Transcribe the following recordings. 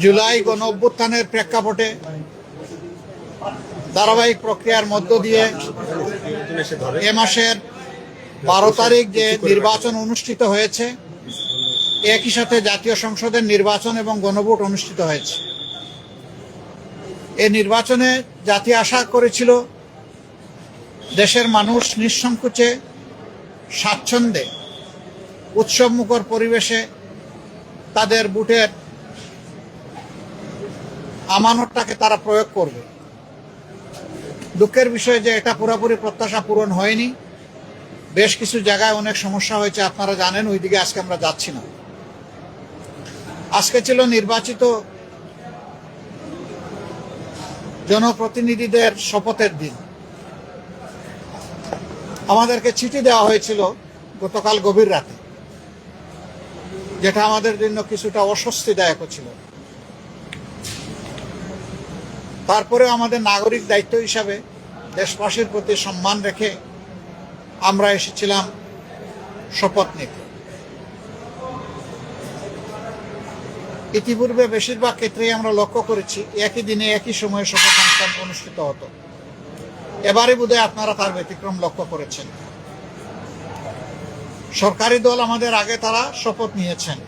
জুলাই গণ অভ্যুত্থানের প্রেক্ষাপটে ধারাবাহিক প্রক্রিয়ার মধ্য দিয়ে এ মাসের 12 তারিখ যে নির্বাচন অনুষ্ঠিত হয়েছে, একই সাথে জাতীয় সংসদের নির্বাচন এবং গণভোট অনুষ্ঠিত হয়েছে। এই নির্বাচনে জাতি আশা করেছিল দেশের মানুষ নিঃসংকোচে স্বাচ্ছন্দ্যে উৎসবমুখর পরিবেশে তাদের ভোটের আমানতটাকে তারা প্রয়োগ করবে। দুঃখের বিষয় যে এটা পুরোপুরি প্রত্যাশা পূরণ হয়নি। বেশ কিছু জায়গায় অনেক সমস্যা হয়েছে, আপনারা জানেন, ওইদিকে আজকে আমরা যাচ্ছি না। আজকে ছিল নির্বাচিত জনপ্রতিনিধিদের শপথের দিন। আমাদেরকে চিঠি দেওয়া হয়েছিল গতকাল গভীর রাতে, যেটা আমাদের জন্য কিছুটা অস্বস্তিদায়ক ছিল। তারপরে আমাদের নাগরিক দায়িত্ব হিসাবে দেশবাসীর প্রতি সম্মান রেখে আমরা এসেছিলাম শপথ নিতে। ইতিপূর্বে বেশিরভাগ ক্ষেত্রেই আমরা লক্ষ্য করেছি একই দিনে একই সময়ে শপথ অনুষ্ঠান অনুষ্ঠিত হতো। এবারে বোধহয় আপনারা তার ব্যতিক্রম লক্ষ্য করেছেন। সরকারি দল আমাদের আগে তারা শপথ নিয়েছেন।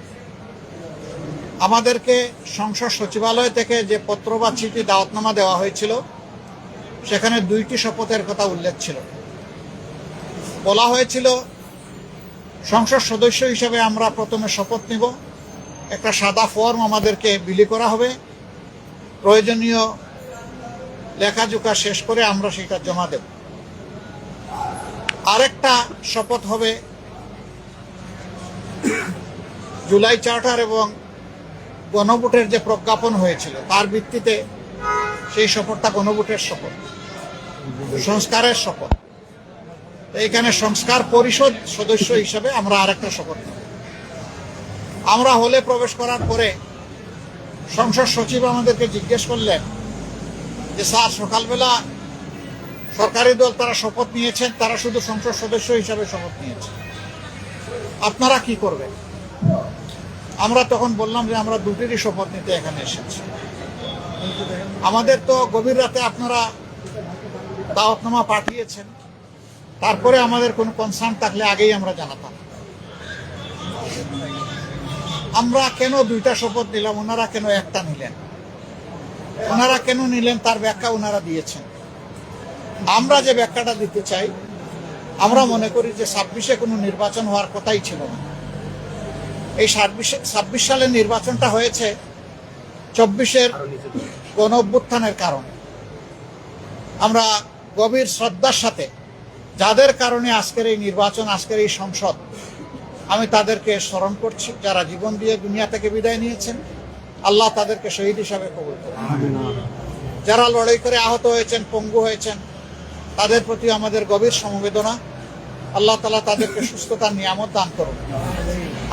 আমাদেরকে সংসদ সচিবালয় থেকে যে পত্র বা চিঠি দাওয়াতনামা দেওয়া হয়েছিল, সেখানে 2টি শপথের কথা উল্লেখ ছিল। বলা হয়েছিল সংসদ সদস্য হিসেবে আমরা প্রথমে শপথ নিব, একটা সাদা ফর্ম আমাদেরকে বিলি করা হবে, প্রয়োজনীয় লেখাজোখা শেষ করে আমরা সেটা জমা দেব। আরেকটা শপথ হবে জুলাই চার্টার এবং গণভোটের যে প্রজ্ঞাপন হয়েছিল তার ভিত্তিতে সেই শপথটা গণভোটের শপথ, সংস্কারের শপথ। এখানে সংস্কার পরিষদ সদস্য হিসেবে আমরা আরেকটা শপথ নেব। আমরা হলে প্রবেশ করার পরে সংসদ সচিব আমাদেরকে জিজ্ঞেস করলেন যে স্যার, সকালবেলা সরকারি দল তারা শপথ নিয়েছেন, তারা শুধু সংসদ সদস্য হিসাবে শপথ নিয়েছে, আপনারা কি করবেন? আমরা তখন বললাম যে আমরা দুটিরই শপথ নিতে এখানে এসেছি। আমাদের তো গভীর রাতে আপনারা দাওয়াতনামা পাঠিয়েছেন, তারপরে আমাদের কোনো কনসার্ন থাকলে আগেই আমরা জানাতাম। আমরা কেন 2টা শপথ নিলাম, ওনারা কেন একটা নিলেন? ওনারা কেন নিলেন তার ব্যাখ্যা ওনারা দিয়েছেন। আমরা যে ব্যাখ্যাটা দিতে চাই, আমরা মনে করি যে 26-এ কোনো নির্বাচন হওয়ার কথাই ছিল না। এই 26 সালের নির্বাচনটা হয়েছে 24-এর গণ অভ্যুত্থানের কারণে। আমরা গভীর শ্রদ্ধার সাথে যাদের কারণে আজকের এই নির্বাচন, আজকের এই সংসদ, আমি তাদেরকে স্মরণ করছি, যারা জীবন দিয়ে দুনিয়া থেকে বিদায় নিয়েছেন। আল্লাহ তাদেরকে শহীদ হিসাবে কবুল করুন। যারা লড়াই করে আহত হয়েছেন, পঙ্গু হয়েছেন, তাদের প্রতি আমাদের গভীর সমবেদনা। আল্লাহ তাআলা তাদেরকে সুস্থতার নিয়ামত দান করুন।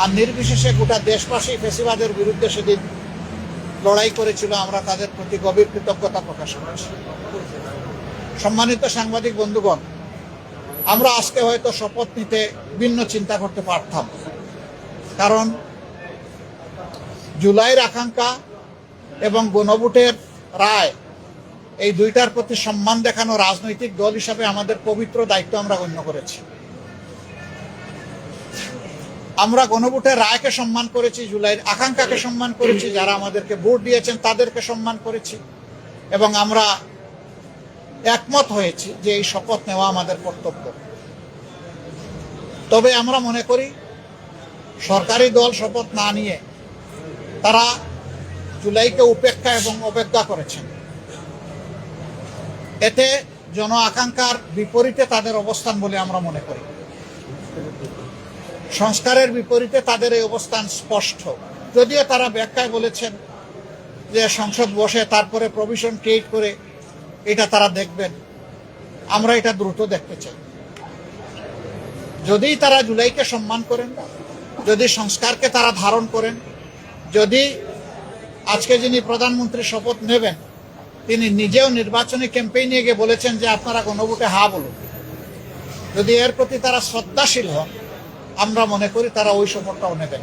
আর নির্বিশেষে গোটা দেশবাসী ফ্যাসিবাদের বিরুদ্ধে সেদিন লড়াই করেছিল, আমরা তাদের প্রতি গভীর কৃতজ্ঞতা প্রকাশ করছি। সম্মানিত সাংবাদিক বন্ধুগণ, আমরা আজকে হয়তো শপথ নিতে ভিন্ন চিন্তা করতে পারতাম, কারণ জুলাইয়ের আকাঙ্ক্ষা এবং গণভোটের রায়, এই 2টার প্রতি সম্মান দেখানো রাজনৈতিক দল হিসাবে আমাদের পবিত্র দায়িত্ব আমরা গণ্য করেছি। আমরা গণভোটের রায়কে সম্মান করেছি, জুলাইয়ের আকাঙ্ক্ষাকে সম্মান করেছি, যারা আমাদেরকে ভোট দিয়েছেন তাদেরকে সম্মান করেছি, এবং আমরা একমত হয়েছি যে এই শপথ নেওয়া আমাদের কর্তব্য। তবে আমরা মনে করি সরকারি দল শপথ না নিয়ে তারা জুলাইকে উপেক্ষা এবং অবজ্ঞা করেছেন। এতে জন আকাঙ্ক্ষার বিপরীতে তাদের অবস্থান বলে আমরা মনে করি। সংস্কারের বিপরীতে তাদের এই অবস্থান স্পষ্ট। যদিও তারা ব্যাখ্যায় বলেছেন যে সংসদ বসে তারপরে প্রভিশন ক্রিয়েট করে এটা তারা দেখবেন, আমরা এটা দ্রুত দেখতে চাই। যদি তারা জুলাইকে সম্মান করেন, যদি সংস্কারকে তারা ধারণ করেন, যদি আজকে যিনি প্রধানমন্ত্রী শপথ নেবেন তিনি নিজেও নির্বাচনী ক্যাম্পেইনে গিয়ে বলেছেন যে আপনারা গণভোটে হা বলুন, যদি এর প্রতি তারা শ্রদ্ধাশীল হন, আমরা মনে করি তারা ওই শপথটাও নেবেন।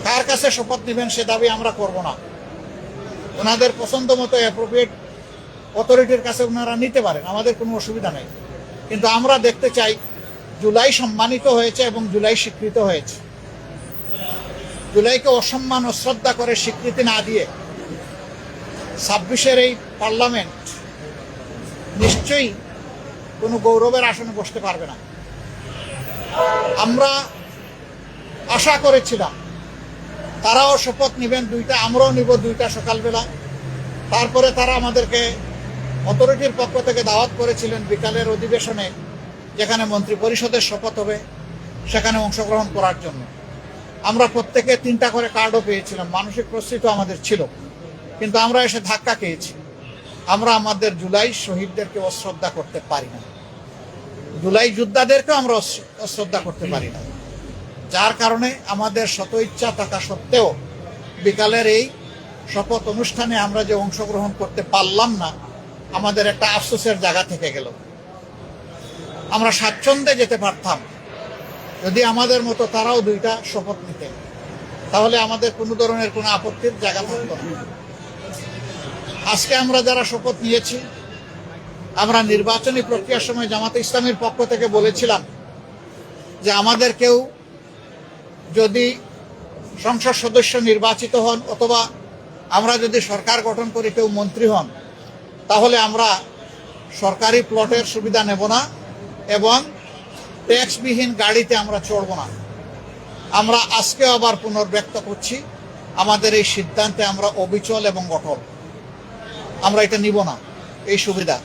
কার কাছে শপথ নেবেন সে দাবি আমরা করব না। ওনাদের পছন্দ মতো অ্যাপ্রোপ্রিয়েট অথরিটির কাছে ওনারা নিতে পারেন, আমাদের কোনো অসুবিধা নেই। কিন্তু আমরা দেখতে চাই জুলাই সম্মানিত হয়েছে এবং জুলাই স্বীকৃত হয়েছে। জুলাইকে অসম্মান অশ্রদ্ধা করে স্বীকৃতি না দিয়ে 26-এর এই পার্লামেন্ট নিশ্চয়ই কোনো গৌরবের আসনে বসতে পারবে না। আমরা আশা করেছিলাম তারাও শপথ নেবেন দুইটা, আমরাও নিব দুইটা সকালবেলা। তারপরে তারা আমাদেরকে অথরিটির পক্ষ থেকে দাওয়াত করেছিলেন বিকালের অধিবেশনে, যেখানে মন্ত্রী পরিষদের শপথ হবে, সেখানে অংশগ্রহণ করার জন্য। আমরা প্রত্যেকে 3টা করে কার্ডও পেয়েছিলাম, মানসিক প্রস্তুতি আমাদের ছিল, কিন্তু আমরা এসে ধাক্কা খেয়েছি। আমরা আমাদের জুলাই শহীদদেরকে অশ্রদ্ধা করতে পারি না, জুলাই যোদ্ধাদেরকেও আমরা অশ্রদ্ধা করতে পারি না। যার কারণে আমাদের শত ইচ্ছা থাকা সত্ত্বেও বিকালের এই শপথ অনুষ্ঠানে আমরা যে অংশগ্রহণ করতে পারলাম না, আমাদের একটা আফসোসের জায়গা থেকে গেল। আমরা স্বাচ্ছন্দ্যে যেতে পারতাম যদি আমাদের মতো তারাও 2টা শপথ নিতেন, তাহলে আমাদের কোনো ধরনের কোনো আপত্তির জায়গা থাকতো না। আজকে আমরা যারা শপথ নিয়েছি, আমরা নির্বাচনী প্রক্রিয়ার সময় জামাতে ইসলামীর পক্ষ থেকে বলেছিলাম যে আমাদের কেউ যদি সংসদ সদস্য নির্বাচিত হন অথবা আমরা যদি সরকার গঠন করি কেউ মন্ত্রী হন, তাহলে আমরা সরকারি প্লটের সুবিধা নেব না এবং ট্যাক্সবিহীন গাড়িতে আমরা চড়ব না। আমরা আজকে আবার পুনর্ব্যক্ত করছি, আমাদের এই সিদ্ধান্তে আমরা অবিচল এবং অটল। আমরা এটা নিব না এই সুবিধা।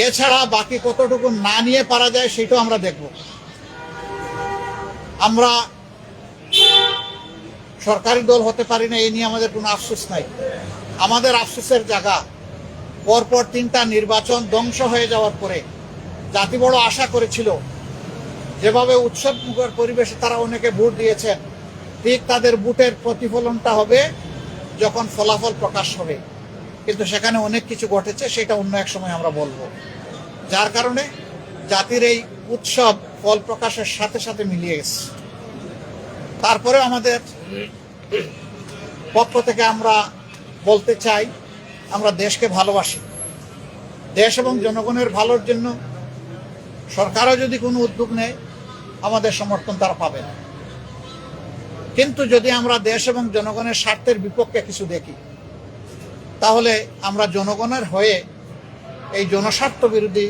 এছাড়া বাকি কতটুকু না নিয়ে পারা যায় সেটাও আমরা দেখব। আমরা সরকারি দল হতে পারি না, এই নিয়ে আমাদের কোনো আফসোস নাই। আমাদের আফসোসের জায়গা পরপর 3টা নির্বাচন ধ্বংস হয়ে যাওয়ার পরে জাতি বড় আশা করেছিল, যেভাবে উৎসব মুখর পরিবেশে তারা অনেকে ভোট দিয়েছেন, ঠিক তাদের ভোটের প্রতিফলনটা হবে যখন ফলাফল প্রকাশ হবে। কিন্তু সেখানে অনেক কিছু ঘটেছে, সেটা অন্য এক সময় আমরা বলবো। যার কারণে জাতির এই উৎসব ফল প্রকাশের সাথে সাথে মিলিয়ে গেছে। তারপরে আমাদের পক্ষ থেকে আমরা বলতে চাই, আমরা দেশকে ভালোবাসি। দেশ এবং জনগণের ভালোর জন্য সরকারও যদি কোনো উদ্যোগ নেয়, আমাদের সমর্থন তারা পাবে না। কিন্তু যদি আমরা দেশ এবং জনগণের স্বার্থের বিপক্ষে কিছু দেখি, তাহলে আমরা জনগণের হয়ে এই জনস্বার্থ বিরোধী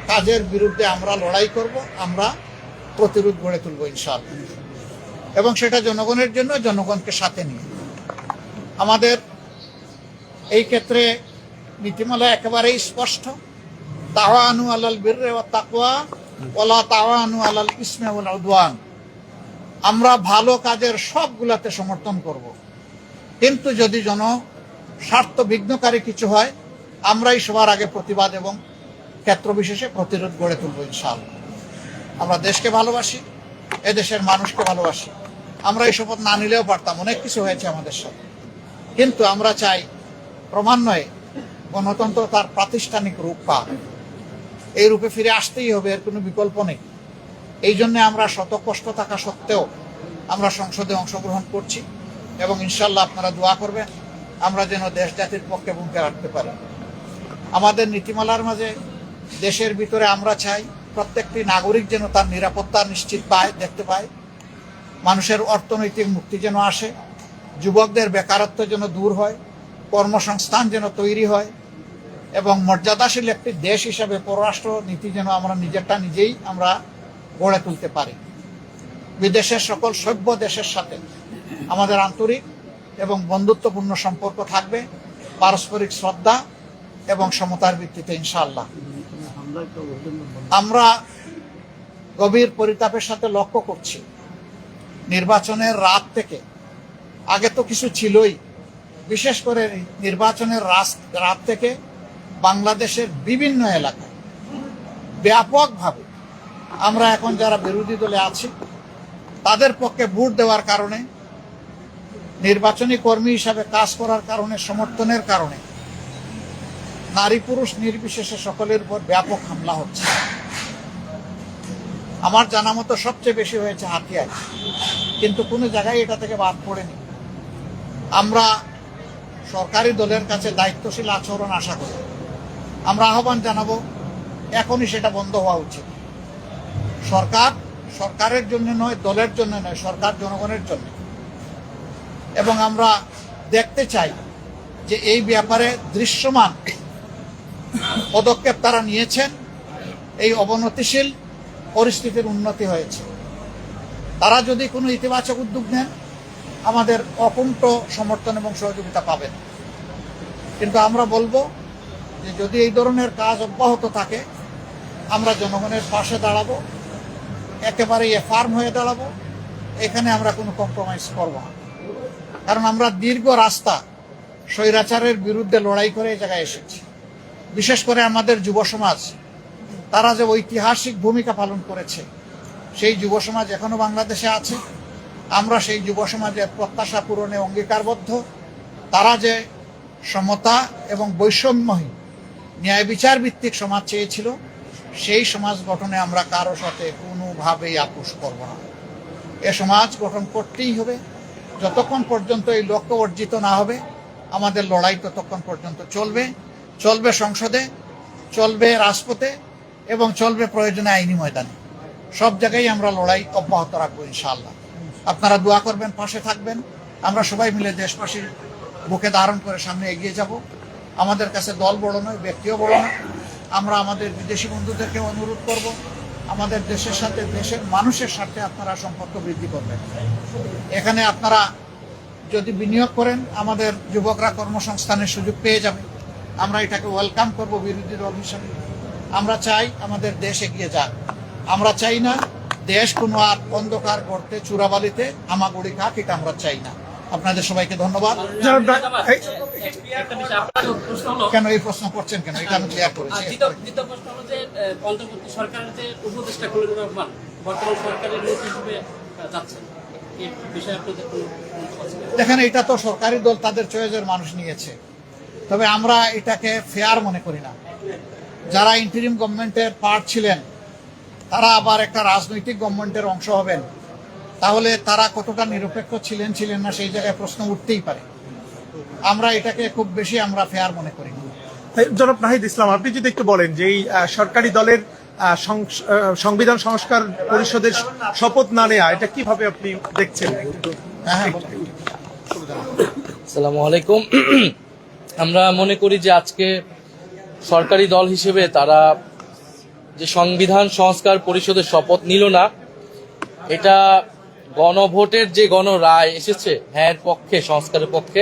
কাজের বিরুদ্ধে আমরা লড়াই করব, আমরা প্রতিরোধ গড়ে তুলব ইনশাআল্লাহ। এবং সেটা জনগণের জন্য, জনগণকে সাথে নিয়ে। আমাদের এই ক্ষেত্রে নীতিমালা একেবারেই স্পষ্ট, তাওয়ানু আলাল বিররি ওয়াত তাকওয়া ওয়ালা তাওয়ানু আলাল ইসমি ওয়াল উদওয়ান। আমরা ভালো কাজের সবগুলাতে সমর্থন করব, কিন্তু যদি স্বার্থ বিঘ্নকারী কিছু হয়, আমরাই সবার আগে প্রতিবাদ এবং ক্ষেত্র বিশেষে প্রতিরোধ গড়ে তুলব ইনশাআল্লাহ। আমরা দেশকে ভালোবাসি, এদেশের মানুষকে ভালোবাসি। আমরা এই শপথ না নিলেও পারতাম, অনেক কিছু হয়েছে আমাদের সাথে, কিন্তু আমরা চাই ক্রমান্বয়ে গণতন্ত্র তার প্রাতিষ্ঠানিক রূপ পাক। এই রূপে ফিরে আসতেই হবে, এর কোনো বিকল্প নেই। এই জন্য আমরা শত কষ্ট থাকা সত্ত্বেও আমরা সংসদে অংশগ্রহণ করছি এবং ইনশাল্লাহ আপনারা দোয়া করবেন আমরা যেন দেশ জাতির পক্ষে ভূমিকা রাখতে পারি। আমাদের নীতিমালার মাঝে দেশের ভিতরে আমরা চাই প্রত্যেকটি নাগরিক যেন তার নিরাপত্তা নিশ্চিত পায়, দেখতে পায়। মানুষের অর্থনৈতিক মুক্তি যেন আসে, যুবকদের বেকারত্ব যেন দূর হয়, কর্মসংস্থান যেন তৈরি হয় এবং মর্যাদাশীল একটি দেশ হিসাবে পররাষ্ট্র নীতি যেন আমরা নিজেরটা নিজেই আমরা গড়ে তুলতে পারি। বিদেশের সকল সভ্য দেশের সাথে আমাদের আন্তরিক এবং বন্ধুত্বপূর্ণ সম্পর্ক থাকবে, পারস্পরিক শ্রদ্ধা এবং সমতার ভিত্তিতে ইনশাআল্লাহ। আমরা গভীর পরিতাপের সাথে লক্ষ্য করছি, নির্বাচনের রাত থেকে, আগে তো কিছু ছিলই, বিশেষ করে নির্বাচনের রাত থেকে বাংলাদেশের বিভিন্ন এলাকায় ব্যাপকভাবে আমরা এখন যারা বিরোধী দলে আছি তাদের পক্ষে ভোট দেওয়ার কারণে, নির্বাচনী কর্মী হিসাবে কাজ করার কারণে, সমর্থনের কারণে নারী পুরুষ নির্বিশেষে সকলের উপর ব্যাপক হামলা হচ্ছে। আমার জানা মতো সবচেয়ে বেশি হয়েছে হাতিয়ায়, কিন্তু কোনো জায়গায় এটা থেকে বাদ পড়েনি। আমরা সরকারি দলের কাছে দায়িত্বশীল আচরণ আশা করি। আমরা আহ্বান জানাবো এখনই সেটা বন্ধ হওয়া উচিত। সরকারের জন্য নয়, দলের জন্য নয়, সরকার জনগণের জন্য। এবং আমরা দেখতে চাই যে এই ব্যাপারে দৃশ্যমান পদক্ষেপ তারা নিয়েছেন, এই অবনতিশীল পরিস্থিতির উন্নতি হয়েছে। তারা যদি কোনো ইতিবাচক উদ্যোগ নেন, আমাদের অকুণ্ঠ সমর্থন এবং সহযোগিতা পাবেন। কিন্তু আমরা বলবো যে যদি এই ধরনের কাজ অব্যাহত থাকে, আমরা জনগণের পাশে দাঁড়াবো, একেবারে ফার্ম হয়ে দাঁড়াবো। এখানে আমরা কোনো কম্প্রোমাইজ করব না, কারণ আমরা দীর্ঘ রাস্তা স্বৈরাচারের বিরুদ্ধে লড়াই করে এই জায়গায় এসেছি। বিশেষ করে আমাদের যুব সমাজ, তারা যে ঐতিহাসিক ভূমিকা পালন করেছে, সেই যুব সমাজ এখনো বাংলাদেশে আছে। আমরা সেই যুব সমাজের প্রত্যাশা পূরণে অঙ্গীকারবদ্ধ। তারা যে সমতা এবং বৈষম্যহীন ন্যায় বিচার ভিত্তিক সমাজ চেয়েছিল, সেই সমাজ গঠনে আমরা কারো সাথে কোনোভাবেই আপোষ করব না। এ সমাজ গঠন করতেই হবে। যতক্ষণ পর্যন্ত এই লক্ষ্য অর্জিত না হবে, আমাদের লড়াই ততক্ষণ পর্যন্ত চলবে। চলবে সংসদে, চলবে রাজপথে, এবং চলবে প্রয়োজনে আইনি ময়দানে। সব জায়গায় আমরা লড়াই অব্যাহত রাখবো ইনশাআল্লাহ। আপনারা দোয়া করবেন, পাশে থাকবেন। আমরা সবাই মিলে দেশবাসীর বুকে ধারণ করে সামনে এগিয়ে যাব। আমাদের কাছে দল বড় নয়, ব্যক্তিও বড় নয়। আমরা আমাদের বিদেশি বন্ধুদেরকে অনুরোধ করব, আমাদের দেশের সাথে, দেশের মানুষের সাথে আপনারা সম্পর্ক বৃদ্ধি করবেন। এখানে আপনারা যদি বিনিয়োগ করেন, আমাদের যুবকরা কর্মসংস্থানের সুযোগ পেয়ে যাবে। আমরা এটাকে ওয়েলকাম করব বিরোধী দল হিসাবে। আমরা চাই আমাদের দেশ এগিয়ে যাক। আমরা চাই না দেশ কোনো আর অন্ধকার গর্তে, চূড়াবালিতে হামাগুড়ি খাক। এটা আমরা চাই না। আপনাদের সবাইকে ধন্যবাদ। কেন এই প্রশ্ন করছেন কেন? এটা আমি ক্লিয়ার করেছি। অন্তর্বর্তী সরকারের যে উপদেষ্টা খলিলুর রহমান বর্তমান সরকারের মন্ত্রী হিসেবে যাচ্ছেন, এই বিষয়ে আপনাদের দেখেন, এটা তো সরকারি দল তাদের চয়েসের মানুষ নিয়েছে। তবে আমরা এটাকে ফেয়ার মনে করি না। যারা ইন্টারিম গভর্নমেন্টের পার্ট ছিলেন, তারা আবার একটা রাজনৈতিক গভর্নমেন্টের অংশ হবেন, তাহলে তারা কতটা নিরপেক্ষ ছিলেন না, সেই জায়গায় প্রশ্ন উঠতেই পারে। আমরা এটাকে খুব বেশি আমরা ফেয়ার মনে করি না। জনাব নাহিদ ইসলাম, আপনি যদি একটু বলেন যে এই সরকারি দলের সংবিধান সংস্কার পরিষদের শপথ না নেওয়া, এটা কিভাবে আপনি দেখছেন? আসসালামু আলাইকুম। আমরা মনে করি যে আজকে সরকারি দল হিসেবে তারা যে সংবিধান সংস্কার পরিষদের শপথ নিল না, এটা গণভোটের যে গণরায় এসেছে হ্যাঁ পক্ষে, সংস্কারের পক্ষে,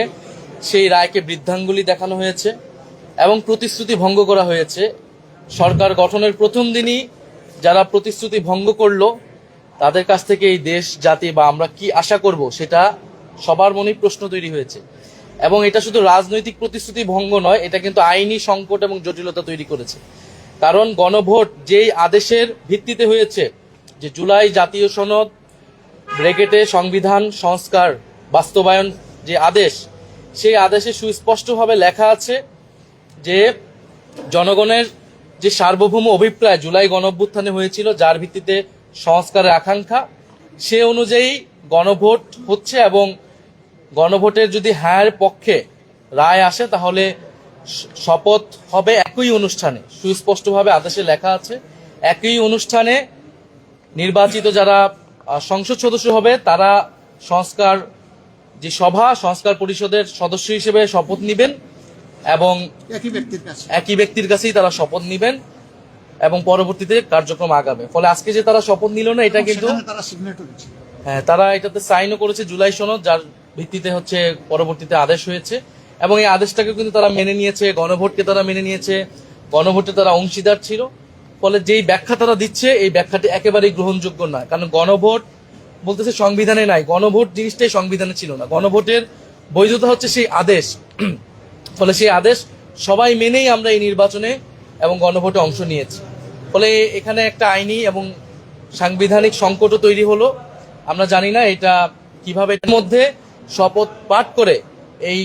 সেই রায়কে বৃদ্ধাঙ্গুলি দেখানো হয়েছে এবং প্রতিশ্রুতি ভঙ্গ করা হয়েছে। সরকার গঠনের প্রথম দিনই যারা প্রতিশ্রুতি ভঙ্গ করলো, তাদের কাছ থেকে এই দেশ জাতি বা আমরা কি আশা করব, সেটা সবার মনেই প্রশ্ন তৈরি হয়েছে। এবং এটা শুধু রাজনৈতিক প্রতিশ্রুতি ভঙ্গ নয়, এটা কিন্তু আইনি সংকট এবং জটিলতা তৈরি করেছে। কারণ গণভোট যেই আদেশের ভিত্তিতে হয়েছে, যে জুলাই জাতীয় সনদ ব্রেকেটে সংবিধান সংস্কার বাস্তবায়ন যে আদেশ, সেই আদেশে সুস্পষ্টভাবে লেখা আছে যে জনগণের যে সার্বভৌম অভিপ্রায় জুলাই গণঅভ্যুত্থানে হয়েছিল, যার ভিত্তিতে সংস্কারের আকাঙ্ক্ষা, সে অনুযায়ী গণভোট হচ্ছে। এবং গণভোটের যদি হ্যাঁ পক্ষে রায় আসে, তাহলে শপথ হবে একই অনুষ্ঠানে। সুস্পষ্টভাবে আদেশে লেখা আছে, একই অনুষ্ঠানে নির্বাচিত যারা সংসদ সদস্য হবে, তারা সংস্কার যে সভা, সংস্কার পরিষদের সদস্য হিসেবে শপথ নিবেন এবং একই ব্যক্তির কাছেই তারা শপথ নিবেন এবং পরবর্তীতে কার্যক্রম আগাবে। ফলে আজকে যে তারা শপথ নিল না, এটা কিন্তু হ্যাঁ, তারা এটাতে সাইনও করেছে জুলাই সনদ, যার ভিত্তিতে হচ্ছে পরবর্তীতে আদেশ হয়েছে। এবং এই আদেশটাকে কিন্তু তারা মেনে নিয়েছে, গণভোটকে তারা মেনে নিয়েছে, গণভোটে তারা অংশীদার ছিল। ফলে যেই ব্যাখ্যা তারা দিচ্ছে, এই ব্যাখ্যাটি একেবারেই গ্রহণযোগ্য নয়। কারণ গণভোট বলতেছে সংবিধানে নাই, গণভোট জিনিসটাই সংবিধানে ছিল না। গণভোটের বৈধতা হচ্ছে সেই আদেশ। ফলে সেই আদেশ সবাই মেনেই আমরা এই নির্বাচনে এবং গণভোটে অংশ নিয়েছি। ফলে এখানে একটা আইনি এবং সাংবিধানিক সংকটও তৈরি হলো। আমরা জানি না এটা কিভাবে, এর মধ্যে শপথ পাঠ করে এই